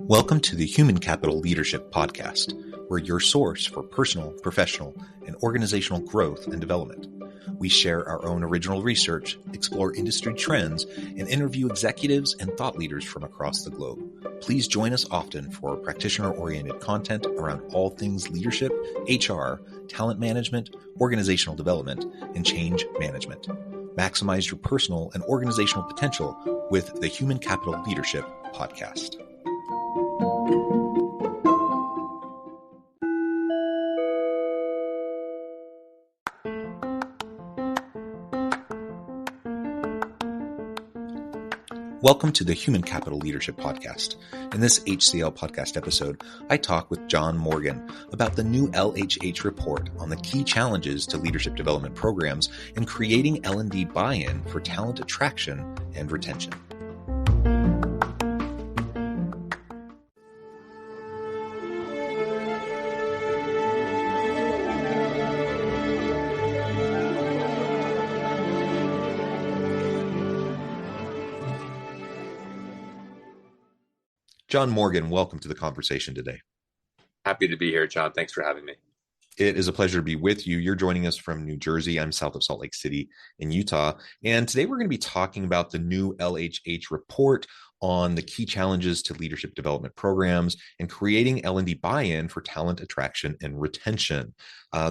Welcome to the Human Capital Leadership Podcast, where your source for personal, professional, and organizational growth and development. We share our own original research, explore industry trends, and interview executives and thought leaders from across the globe. Please join us often for practitioner-oriented content around all things leadership, HR, talent management, organizational development, and change management. Maximize your personal and organizational potential with the Human Capital Leadership Podcast. Welcome to the Human Capital Leadership Podcast. In this HCL podcast episode, I talk with John Morgan about the new LHH report on the key challenges to leadership development programs and creating L&D buy-in for talent attraction and retention. John Morgan, welcome to the conversation today. Happy to be here, John. Thanks for having me. It is a pleasure to be with you. You're joining us from New Jersey. I'm south of Salt Lake City in Utah. And today we're going to be talking about the new LHH report on the key challenges to leadership development programs and creating L&D buy-in for talent attraction and retention.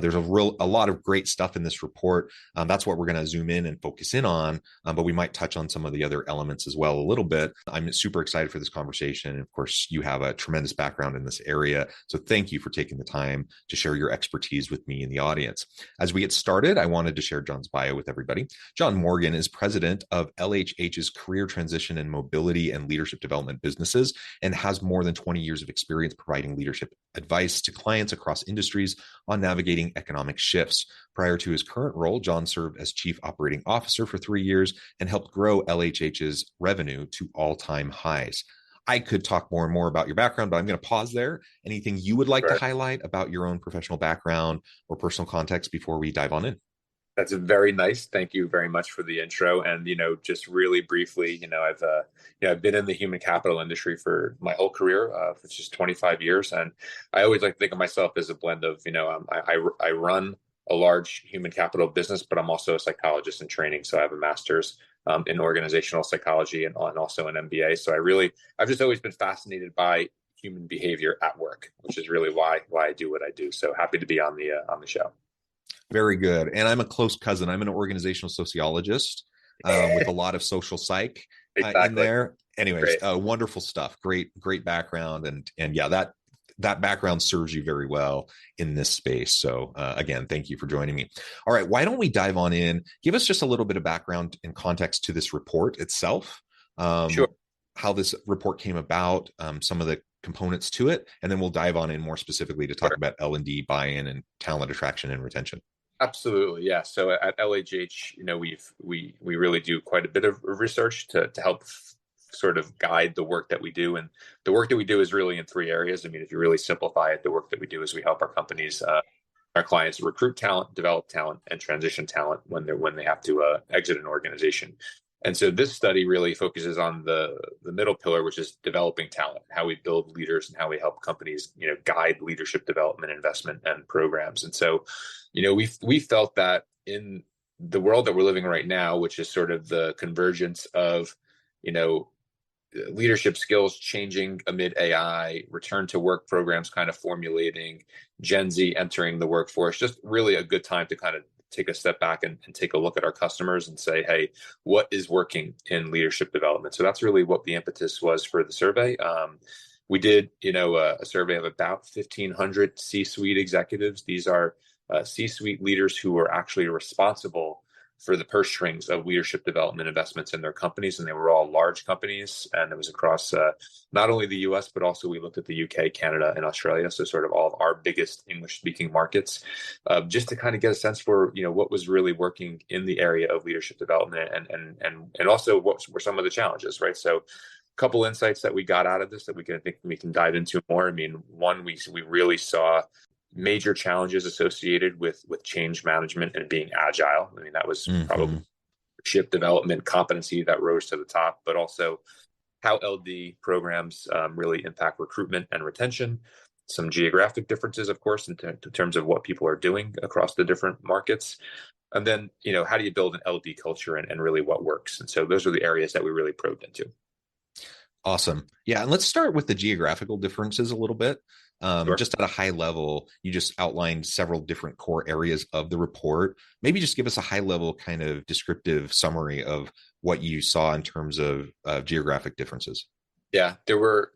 There's a lot of great stuff in this report. That's what we're going to zoom in and focus in on, but we might touch on some of the other elements as well a little bit. I'm super excited for this conversation. And of course, you have a tremendous background in this area. So thank you for taking the time to share your expertise with me and the audience. As we get started, I wanted to share John's bio with everybody. John Morgan is president of LHH's Career Transition and Mobility and Leadership Development businesses and has more than 20 years of experience providing leadership advice to clients across industries on navigating economic shifts. Prior to his current role, John served as Chief Operating Officer for 3 years and helped grow LHH's revenue to all-time highs. I could talk more and more about your background, but I'm going to pause there. Anything you would like to highlight about your own professional background or personal context before we dive on in? That's very nice. Thank you very much for the intro. And, just really briefly, I've been in the human capital industry for my whole career, for just 25 years. And I always like to think of myself as a blend of, I run a large human capital business, but I'm also a psychologist in training. So I have a master's in organizational psychology and also an MBA. So I've just always been fascinated by human behavior at work, which is really why I do what I do. So happy to be on the show. Very good. And I'm a close cousin. I'm an organizational sociologist with a lot of social psych in there. Anyways, wonderful stuff. Great background. And yeah, that background serves you very well in this space. So again, thank you for joining me. All right. Why don't we dive on in? Give us just a little bit of background and context to this report itself. Sure. How this report came about, some of the components to it, and then we'll dive on in more specifically to talk about L&D buy-in and talent attraction and retention. Absolutely, yeah. So at LHH, we really do quite a bit of research to help sort of guide the work that we do, and the work that we do is really in three areas. I mean, if you really simplify it, the work that we do is we help our companies, our clients, recruit talent, develop talent, and transition talent when they have to exit an organization. And so this study really focuses on the middle pillar, which is developing talent, how we build leaders and how we help companies, guide leadership development, investment, and programs. And so, we felt that in the world that we're living right now, which is sort of the convergence of, leadership skills changing amid AI, return to work programs kind of formulating, Gen Z entering the workforce, just really a good time to kind of take a step back and take a look at our customers and say, hey, what is working in leadership development? So that's really what the impetus was for the survey. We did, a survey of about 1,500 C-suite executives. These are C-suite leaders who are actually responsible for the purse strings of leadership development investments in their companies. And they were all large companies. And it was across not only the US, but also we looked at the UK, Canada, and Australia. So sort of all of our biggest English speaking markets, just to kind of get a sense for, what was really working in the area of leadership development and also what were some of the challenges, right? So a couple insights that we got out of this that I think we can dive into more. I mean, one, we really saw major challenges associated with change management and being agile. I mean, that was probably leadership development competency that rose to the top, but also how LD programs really impact recruitment and retention, some geographic differences, of course, in terms of what people are doing across the different markets. And then, how do you build an LD culture and really what works? And so those are the areas that we really probed into. Awesome. Yeah. And let's start with the geographical differences a little bit. Sure. Just at a high level, you just outlined several different core areas of the report. Maybe just give us a high level kind of descriptive summary of what you saw in terms of geographic differences. Yeah, there were,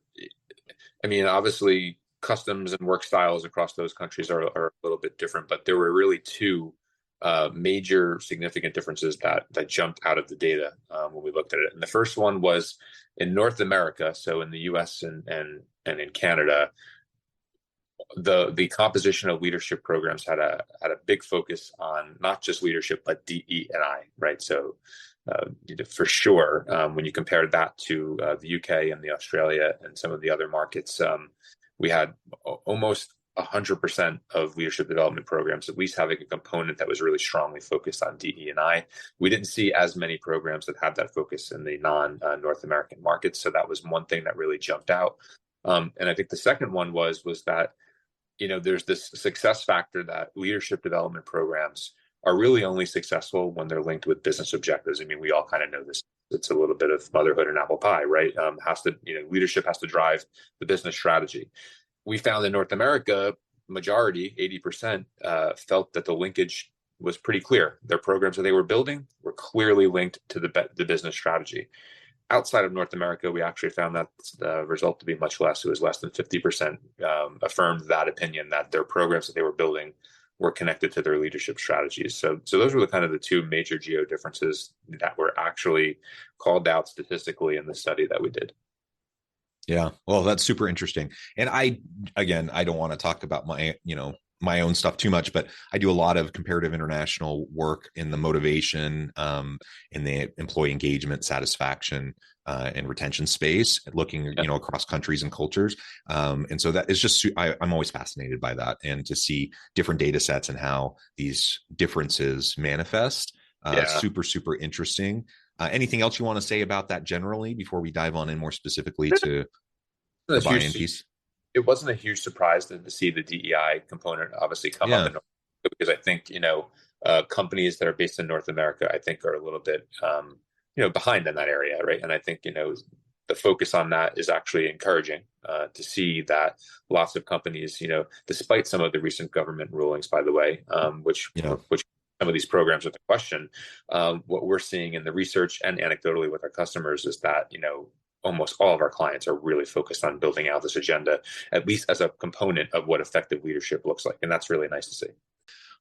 I mean, obviously customs and work styles across those countries are a little bit different, but there were really two major significant differences that jumped out of the data when we looked at it. And the first one was in North America, so in the US and in Canada, the composition of leadership programs had a big focus on not just leadership but DE&I, right? So for sure, when you compared that to the UK and the Australia and some of the other markets, we had almost 100% of leadership development programs at least having a component that was really strongly focused on DE&I. We didn't see as many programs that had that focus in the non-North American markets, so that was one thing that really jumped out. And I think the second one was that there's this success factor that leadership development programs are really only successful when they're linked with business objectives. I mean, we all kind of know this. It's a little bit of motherhood and apple pie, right? Leadership has to drive the business strategy. We found in North America, majority, 80%, felt that the linkage was pretty clear. Their programs that they were building were clearly linked to the business strategy. Outside of North America, we actually found that result to be much less. It was less than 50% affirmed that opinion, that their programs that they were building were connected to their leadership strategies. So those were the two major geo differences that were actually called out statistically in the study that we did. Yeah. Well, that's super interesting. And I don't want to talk about my own stuff too much, but I do a lot of comparative international work in the motivation, in the employee engagement, satisfaction, and retention space, looking, across countries and cultures. And so that is just, I'm always fascinated by that, and to see different data sets and how these differences manifest. Super, super interesting. Anything else you want to say about that generally before we dive on in more specifically to the buy-in piece? It wasn't a huge surprise to see the DEI component obviously come up in North America, because I think companies that are based in North America, I think, are a little bit behind in that area, right? And I think the focus on that is actually encouraging to see that lots of companies, despite some of the recent government rulings, by the way, which some of these programs are the question. What we're seeing in the research and anecdotally with our customers is that almost all of our clients are really focused on building out this agenda, at least as a component of what effective leadership looks like. And that's really nice to see.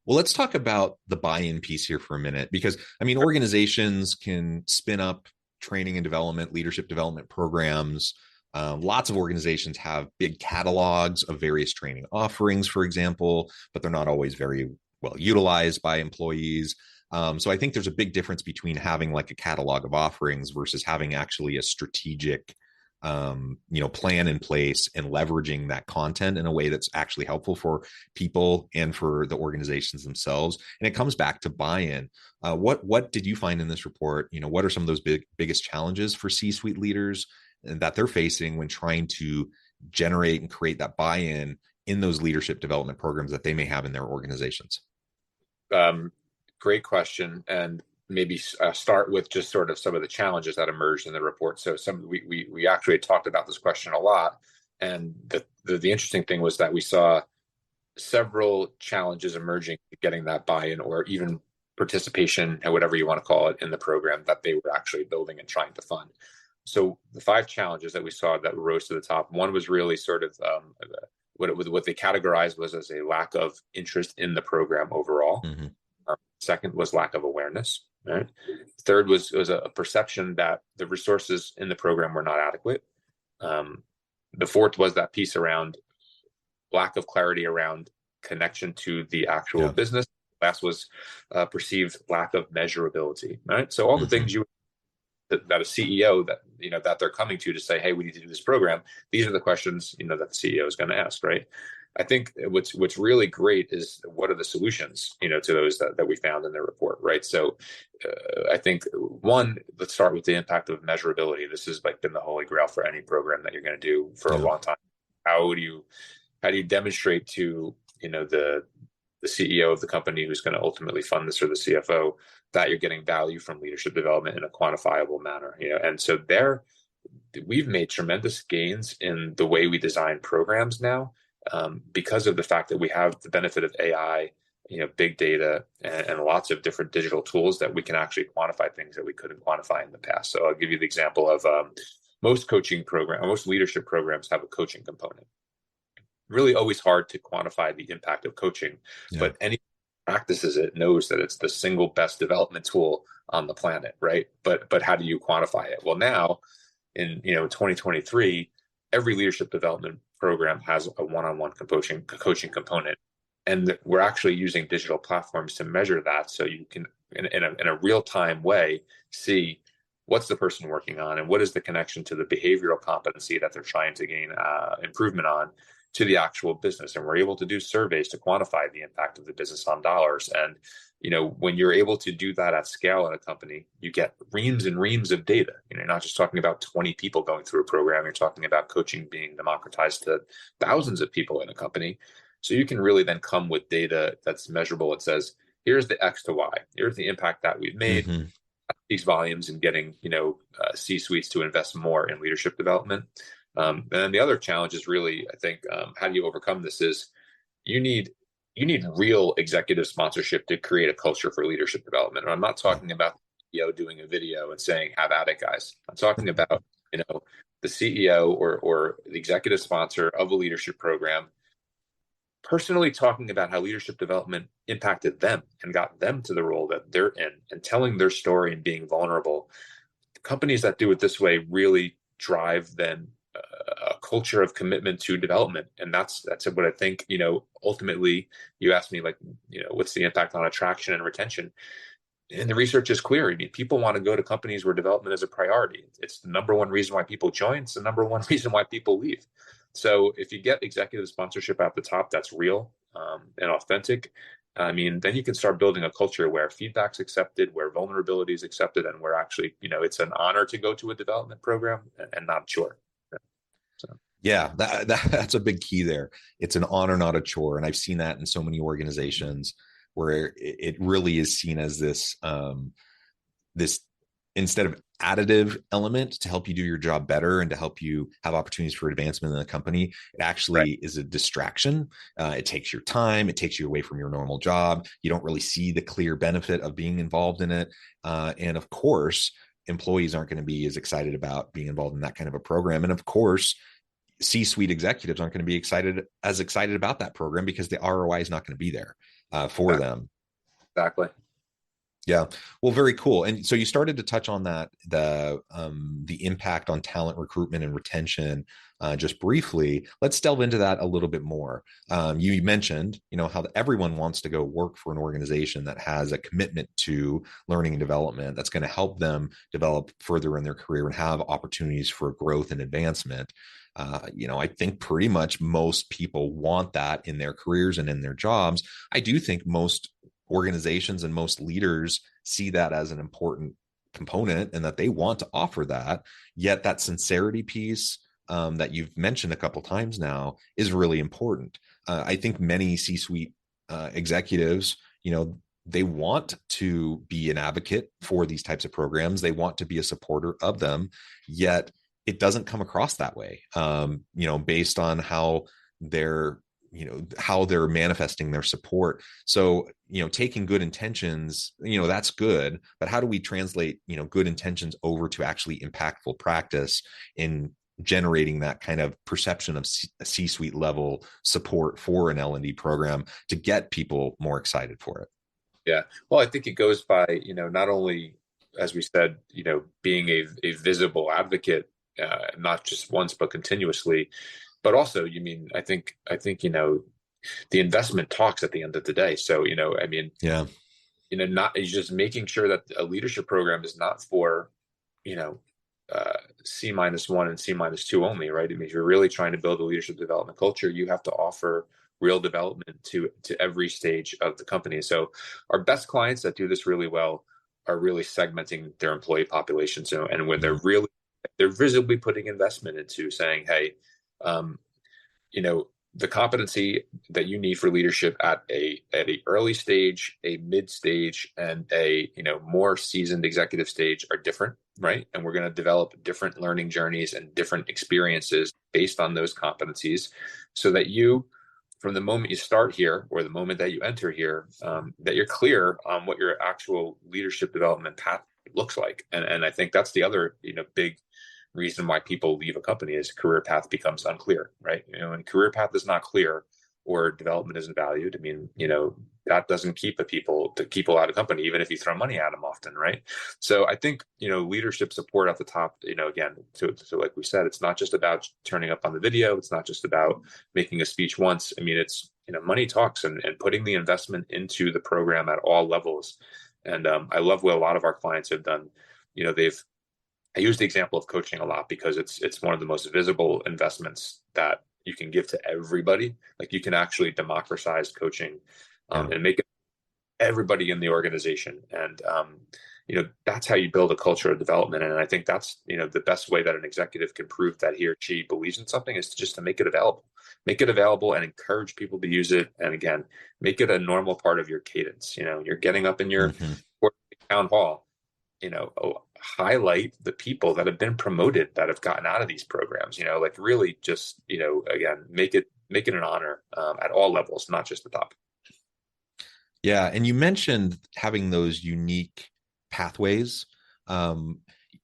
Well, let's talk about the buy-in piece here for a minute, because organizations can spin up training and development, leadership development programs. Lots of organizations have big catalogs of various training offerings, for example, but they're not always very well utilized by employees. So I think there's a big difference between having like a catalog of offerings versus having actually a strategic, plan in place and leveraging that content in a way that's actually helpful for people and for the organizations themselves. And it comes back to buy-in. What did you find in this report? What are some of those biggest challenges for C-suite leaders that they're facing when trying to generate and create that buy-in in those leadership development programs that they may have in their organizations? Great question. And maybe start with just sort of some of the challenges that emerged in the report. So we actually talked about this question a lot. And the interesting thing was that we saw several challenges emerging getting that buy-in or even participation, and whatever you want to call it, in the program that they were actually building and trying to fund. So the 5 challenges that we saw that rose to the top, one was really sort of what they categorized was as a lack of interest in the program overall. Mm-hmm. Second was lack of awareness. Right? Third was a perception that the resources in the program were not adequate. The fourth was that piece around lack of clarity around connection to the actual business. Last was perceived lack of measurability. Right. So all the things that a CEO that they're coming to say, hey, we need to do this program. These are the questions that the CEO is going to ask. Right. I think what's really great is what are the solutions, to those that we found in the report, right? So I think one, let's start with the impact of measurability. This has like been the holy grail for any program that you're going to do for a Yeah. long time. How do you demonstrate to the CEO of the company who's going to ultimately fund this, or the CFO, that you're getting value from leadership development in a quantifiable manner? And so we've made tremendous gains in the way we design programs now, because of the fact that we have the benefit of AI, big data, and lots of different digital tools that we can actually quantify things that we couldn't quantify in the past. So I'll give you the example of most leadership programs have a coaching component. Really always hard to quantify the impact of coaching, Yeah. but any practices it knows that it's the single best development tool on the planet, right? But how do you quantify it? Well, now in 2023, every leadership development program has a one-on-one coaching component, and we're actually using digital platforms to measure that, so you can in a real-time way see what's the person working on and what is the connection to the behavioral competency that they're trying to gain improvement on to the actual business. And we're able to do surveys to quantify the impact of the business on dollars. And when you're able to do that at scale in a company, you get reams and reams of data. You're not just talking about 20 people going through a program. You're talking about coaching being democratized to thousands of people in a company. So you can really then come with data that's measurable. It says, here's the X to Y. Here's the impact that we've made. Hmm. These volumes and getting C-suites to invest more in leadership development. And then the other challenge is really, I think, how do you overcome this? Is you need real executive sponsorship to create a culture for leadership development. And I'm not Yeah. talking about the CEO doing a video and saying, "Have at it, guys." I'm talking about the CEO or the executive sponsor of a leadership program personally talking about how leadership development impacted them and got them to the role that they're in, and telling their story and being vulnerable. Companies that do it this way really drive then a culture of commitment to development. And that's what I think, ultimately. You asked me, like, what's the impact on attraction and retention? And the research is clear. I mean, people want to go to companies where development is a priority. It's the number one reason why people join. It's the number one reason why people leave. So if you get executive sponsorship at the top, that's real and authentic. I mean, then you can start building a culture where feedback's accepted, where vulnerability is accepted, and where actually, it's an honor to go to a development program and not a chore. So, Yeah, that's a big key there. It's an honor, not a chore. And I've seen that in so many organizations where it really is seen as this instead of additive element to help you do your job better and to help you have opportunities for advancement in the company, it right. actually is a distraction. It takes your time, it takes you away from your normal job. You don't really see the clear benefit of being involved in it. And of course, employees aren't going to be as excited about being involved in that kind of a program. And of course, C-suite executives aren't going to be excited about that program because the ROI is not going to be there for them. Exactly. Yeah. Well, very cool. And so you started to touch on that, the impact on talent recruitment and retention, just briefly. Let's delve into that a little bit more. You mentioned, how everyone wants to go work for an organization that has a commitment to learning and development that's going to help them develop further in their career and have opportunities for growth and advancement. I think pretty much most people want that in their careers and in their jobs. I do think most organizations and most leaders see that as an important component and that they want to offer that. Yet that sincerity piece that you've mentioned a couple times now is really important. I think many C-suite executives, they want to be an advocate for these types of programs. They want to be a supporter of them, yet it doesn't come across that way, based on how they're manifesting their support. So, taking good intentions, that's good, but how do we translate, good intentions over to actually impactful practice in generating that kind of perception of C-suite level support for an L&D program to get people more excited for it? Yeah. Well, I think it goes by, not only, as we said, being a visible advocate, not just once, but continuously. But also, I think, the investment talks at the end of the day. So, Yeah. not just making sure that a leadership program is not for, you know, C-1 and C-2 only, right? I mean, if you're really trying to build a leadership development culture, you have to offer real development to every stage of the company. So our best clients that do this really well are really segmenting their employee population. So, and when Mhm. they're visibly putting investment into saying, hey, um, you know, the competency that you need for leadership at a early stage, a mid stage, and a more seasoned executive stage are different, right? And we're going to develop different learning journeys and different experiences based on those competencies, so that you, from the moment you start here or the moment that you enter here, that you're clear on what your actual leadership development path looks like. And I think that's the other big reason why people leave a company is career path becomes unclear, right? And career path is not clear or development isn't valued. I mean, that doesn't keep people out of company, even if you throw money at them often, right? So I think, leadership support at the top, again, so like we said, it's not just about turning up on the video. It's not just about making a speech once. I mean, it's, money talks, and putting the investment into the program at all levels. And I love what a lot of our clients have done. They've I use the example of coaching a lot because it's one of the most visible investments that you can give to everybody. Like, you can actually democratize coaching, Yeah. and make it everybody in the organization. And that's how you build a culture of development. And I think that's the best way that an executive can prove that he or she believes in something is just to make it available, and encourage people to use it. And again, make it a normal part of your cadence. You're getting up in your Mhm. town hall, highlight the people that have been promoted, that have gotten out of these programs, like really just, again, make it an honor, at all levels, not just the top. Yeah, and you mentioned having those unique pathways. Um,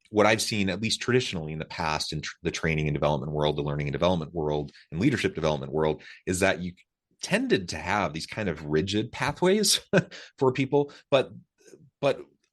what I've seen, at least traditionally in the past, in the training and development world, the learning and development world, and leadership development world, is that you tended to have these kind of rigid pathways for people, but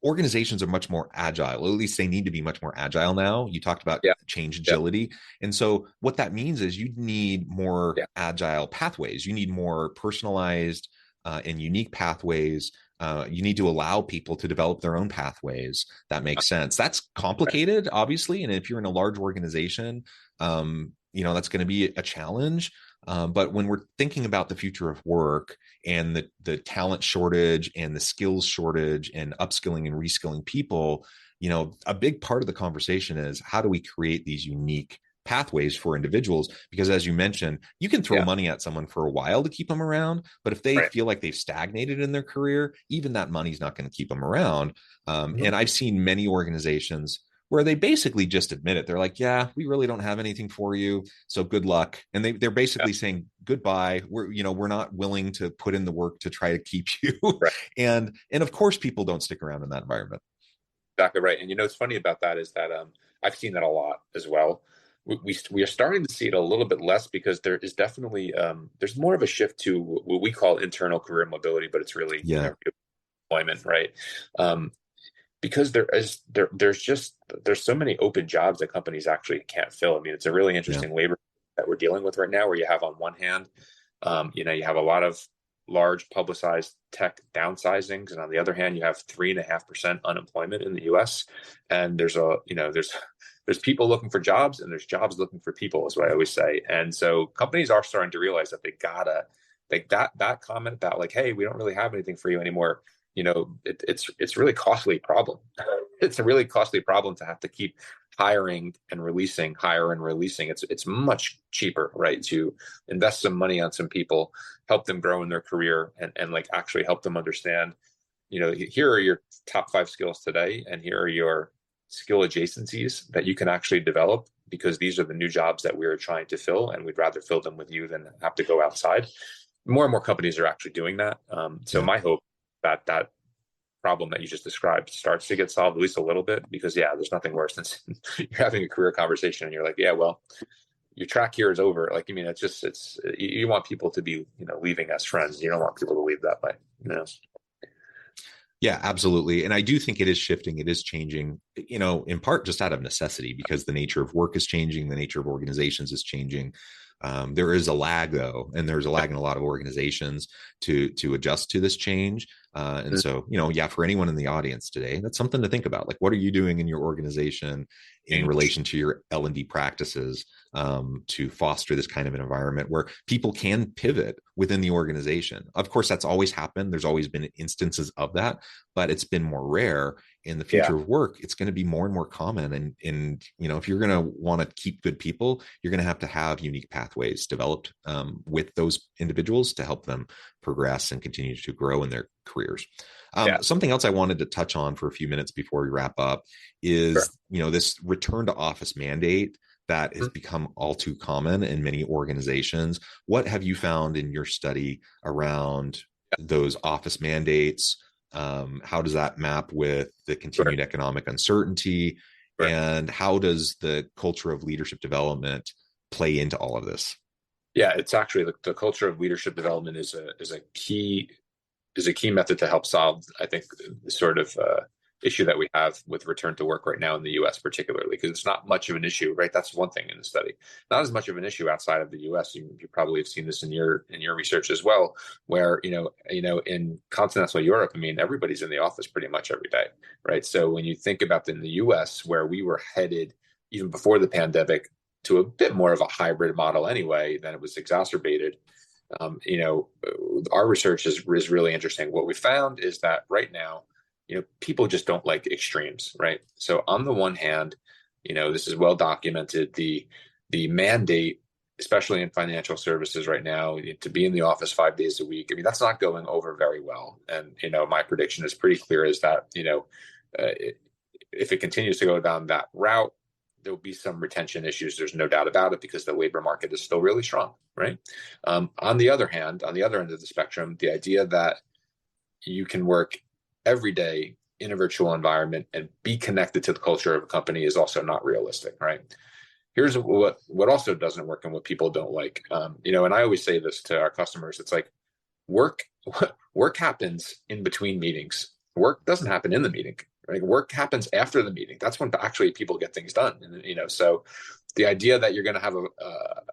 organizations are much more agile. At least they need to be much more agile now. You talked about Yeah. change Yeah. agility. And so what that means is you need more Yeah. agile pathways. You need more personalized and unique pathways. You need to allow people to develop their own pathways. That makes sense. That's Right. complicated, obviously. And if you're in a large organization, that's going to be a challenge. But when we're thinking about the future of work and the talent shortage and the skills shortage and upskilling and reskilling people, a big part of the conversation is how do we create these unique pathways for individuals? Because as you mentioned, you can throw Yeah. money at someone for a while to keep them around, but if they Right. feel like they've stagnated in their career, even that money's not going to keep them around. Mhm. And I've seen many organizations where they basically just admit it. They're like, yeah, we really don't have anything for you, so good luck. And they're Yeah. basically saying goodbye. We're not willing to put in the work to try to keep you. Right. And of course people don't stick around in that environment. Exactly right. And what's funny about that is that I've seen that a lot as well. We are starting to see it a little bit less, because there is definitely there's more of a shift to what we call internal career mobility, but it's really Yeah. employment, right? Um, because there's so many open jobs that companies actually can't fill. I mean, it's a really Yeah. interesting labor that we're dealing with right now, where you have on one hand, you have a lot of large publicized tech downsizings, and on the other hand, you have 3.5% unemployment in the U.S. And there's people looking for jobs, and there's jobs looking for people, is what I always say. And so companies are starting to realize that they gotta, like, that comment about, like, hey, we don't really have anything for you anymore. It's really costly problem. It's a really costly problem to have to keep hiring and releasing, hire and releasing. It's much cheaper, right, to invest some money on some people, help them grow in their career, and like actually help them understand, here are your top 5 skills today, and here are your skill adjacencies that you can actually develop, because these are the new jobs that we're trying to fill, and we'd rather fill them with you than have to go outside. More and more companies are actually doing that. So Yeah. my hope that problem that you just described starts to get solved at least a little bit, because yeah, there's nothing worse than you're having a career conversation and you're like, yeah, well, your track here is over. Like, I mean, it's you want people to be, leaving as friends. You don't want people to leave that way. Yeah, absolutely. And I do think it is shifting. It is changing, in part just out of necessity, because the nature of work is changing, the nature of organizations is changing. There is a lag, though, and there's a lag in a lot of organizations to adjust to this change. And so, yeah, for anyone in the audience today, that's something to think about. Like, what are you doing in your organization in Change. relation to your L&D practices, to foster this kind of an environment where people can pivot within the organization? Of course, that's always happened. There's always been instances of that, but it's been more rare. In the Yeah, future of work, it's going to be more and more common. And if you're going to want to keep good people, you're going to have unique pathways developed, with those individuals to help them progress and continue to grow in their careers. yeah, Something else I wanted to touch on for a few minutes before we wrap up sure. is, this return to office mandate that has Mhm. become all too common in many organizations. What have you found in your study around those office mandates? How does that map with the Sure, continued economic uncertainty? sure. And how does the culture of leadership development play into all of this? Yeah, it's actually the culture of leadership development is a key method to help solve, I think, the sort of issue that we have with return to work right now in the U.S. particularly, because it's not much of an issue, right? That's one thing in the study. Not as much of an issue outside of the U.S. You probably have seen this in your research as well, where in continental Europe, I mean, everybody's in the office pretty much every day, right? So when you think about in the U.S., where we were headed even before the pandemic to a bit more of a hybrid model anyway, then it was exacerbated. Our research is really interesting. What we found is that right now, people just don't like extremes, right? So on the one hand, this is well documented. The mandate, especially in financial services right now, to be in the office 5 days a week. I mean, that's not going over very well. And my prediction is pretty clear: is that uh, if it continues to go down that route, there'll be some retention issues. There's no doubt about it, because the labor market is still really strong, right? On the other hand, on the other end of the spectrum, the idea that you can work every day in a virtual environment and be connected to the culture of a company is also not realistic, right? Here's what also doesn't work and what people don't like. And I always say this to our customers: it's like work work happens in between meetings. Work doesn't happen in the meeting. Right? Work happens after the meeting. That's when actually people get things done. And so the idea that you're going to have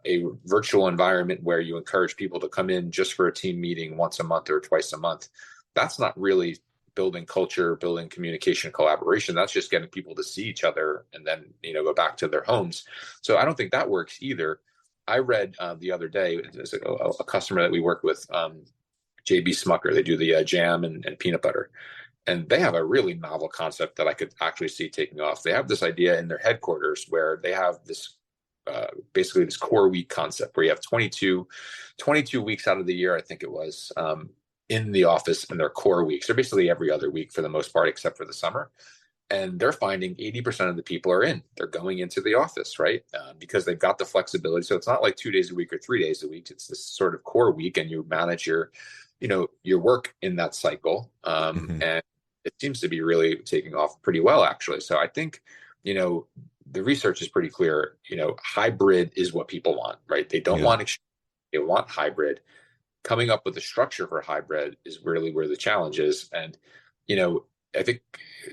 a virtual environment where you encourage people to come in just for a team meeting once a month or twice a month, that's not really building culture, building communication, collaboration. That's just getting people to see each other and then go back to their homes. So I don't think that works either. I read the other day, there's a customer that we work with, JB Smucker. They do the jam and peanut butter. And they have a really novel concept that I could actually see taking off. They have this idea in their headquarters where they have this basically this core week concept where you have 22 weeks out of the year, I think it was, in the office in their core weeks. They're basically every other week for the most part, except for the summer. And they're finding 80% of the people are in. They're going into the office, right? Because they've got the flexibility. So it's not like 2 days a week or 3 days a week. It's this sort of core week, and you manage your work in that cycle. Mm-hmm. And it seems to be really taking off pretty well, actually. So I think, the research is pretty clear. Hybrid is what people want, right? They don't Yeah. want extreme, they want hybrid. Coming up with a structure for hybrid is really where the challenge is. And, I think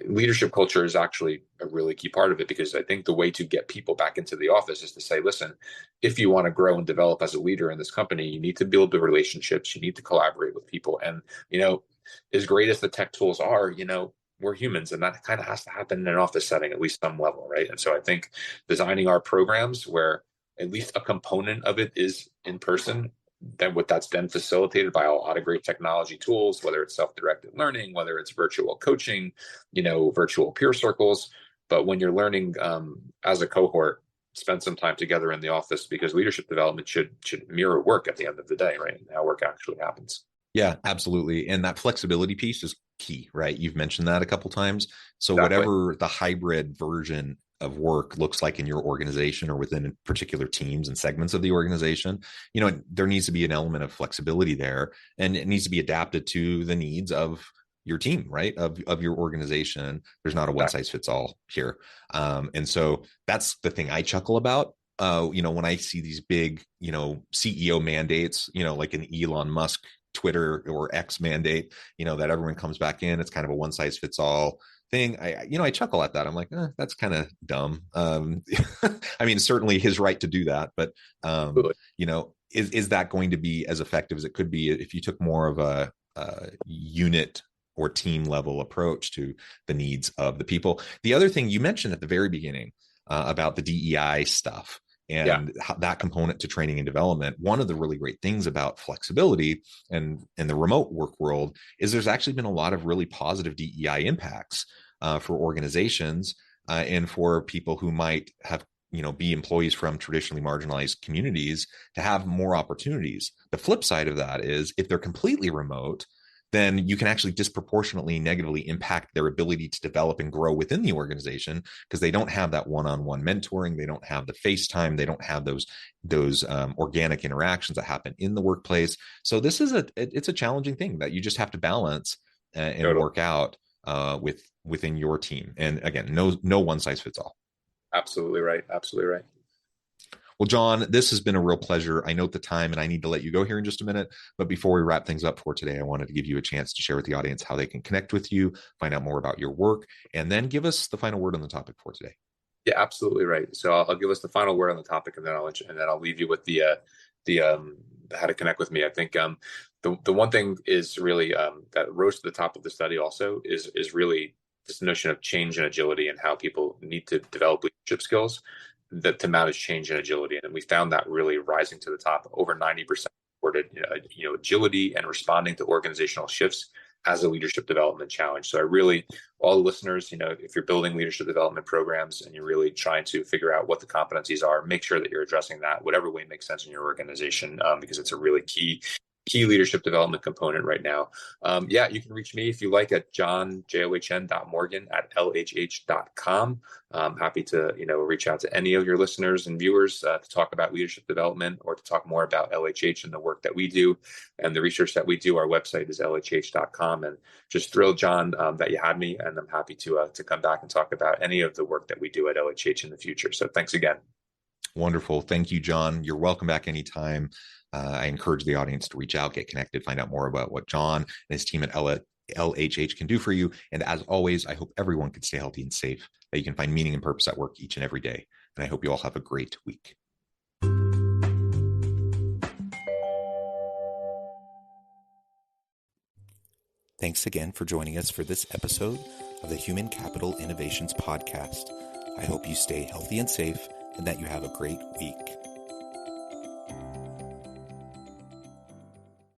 leadership culture is actually a really key part of it, because I think the way to get people back into the office is to say, listen, if you want to grow and develop as a leader in this company, you need to build the relationships, you need to collaborate with people. And, as great as the tech tools are, we're humans, and that kind of has to happen in an office setting, at least some level, right? And so I think designing our programs where at least a component of it is in person, that's then facilitated by a lot of great technology tools, whether it's self-directed learning, whether it's virtual coaching, virtual peer circles. But when you're learning as a cohort, spend some time together in the office, because leadership development should mirror work at the end of the day, right? And how work actually happens. Yeah, absolutely. And that flexibility piece is key, right? You've mentioned that a couple times. So Exactly. whatever the hybrid version of work looks like in your organization or within particular teams and segments of the organization, there needs to be an element of flexibility there, and it needs to be adapted to the needs of your team, right? Of your organization. There's not a one Exactly. size fits all here. And so that's the thing I chuckle about. When I see these big, CEO mandates, like an Elon Musk Twitter or X mandate, that everyone comes back in. It's kind of a one size fits all thing. I chuckle at that. I'm like, that's kind of dumb. I mean, certainly his right to do that, but Absolutely. is that going to be as effective as it could be if you took more of a unit or team level approach to the needs of the people. The other thing you mentioned at the very beginning about the DEI stuff Yeah, and that component to training and development, one of the really great things about flexibility and in the remote work world is there's actually been a lot of really positive DEI impacts for organizations and for people who might have be employees from traditionally marginalized communities to have more opportunities. The flip side of that is if they're completely remote, then you can actually disproportionately negatively impact their ability to develop and grow within the organization because they don't have that one-on-one mentoring, they don't have the FaceTime, they don't have those organic interactions that happen in the workplace. So this is it's a challenging thing that you just have to balance and totally. work out within your team. And again, no one size fits all. Absolutely right. Absolutely right. Well, John, this has been a real pleasure. I note the time and I need to let you go here in just a minute. But before we wrap things up for today, I wanted to give you a chance to share with the audience how they can connect with you, find out more about your work, and then give us the final word on the topic for today. Yeah, absolutely right. So I'll give us the final word on the topic, and then I'll leave you with the how to connect with me. I think the one thing is really that rose to the top of the study also is really this notion of change and agility and how people need to develop leadership skills that to manage change and agility. And we found that really rising to the top. Over 90% reported agility and responding to organizational shifts as a leadership development challenge. So I really, all the listeners, if you're building leadership development programs and you're really trying to figure out what the competencies are, make sure that you're addressing that whatever way makes sense in your organization, because it's a really key leadership development component right now. Yeah, you can reach me if you like at john.morgan@lhh.com. I'm happy to, reach out to any of your listeners and viewers to talk about leadership development or to talk more about LHH and the work that we do and the research that we do. Our website is lhh.com, and just thrilled, John, that you had me, and I'm happy to come back and talk about any of the work that we do at LHH in the future. So thanks again. Wonderful. Thank you, John. You're welcome back anytime. I encourage the audience to reach out, get connected, find out more about what John and his team at LHH can do for you. And as always, I hope everyone can stay healthy and safe, that you can find meaning and purpose at work each and every day. And I hope you all have a great week. Thanks again for joining us for this episode of the Human Capital Innovations Podcast. I hope you stay healthy and safe and that you have a great week.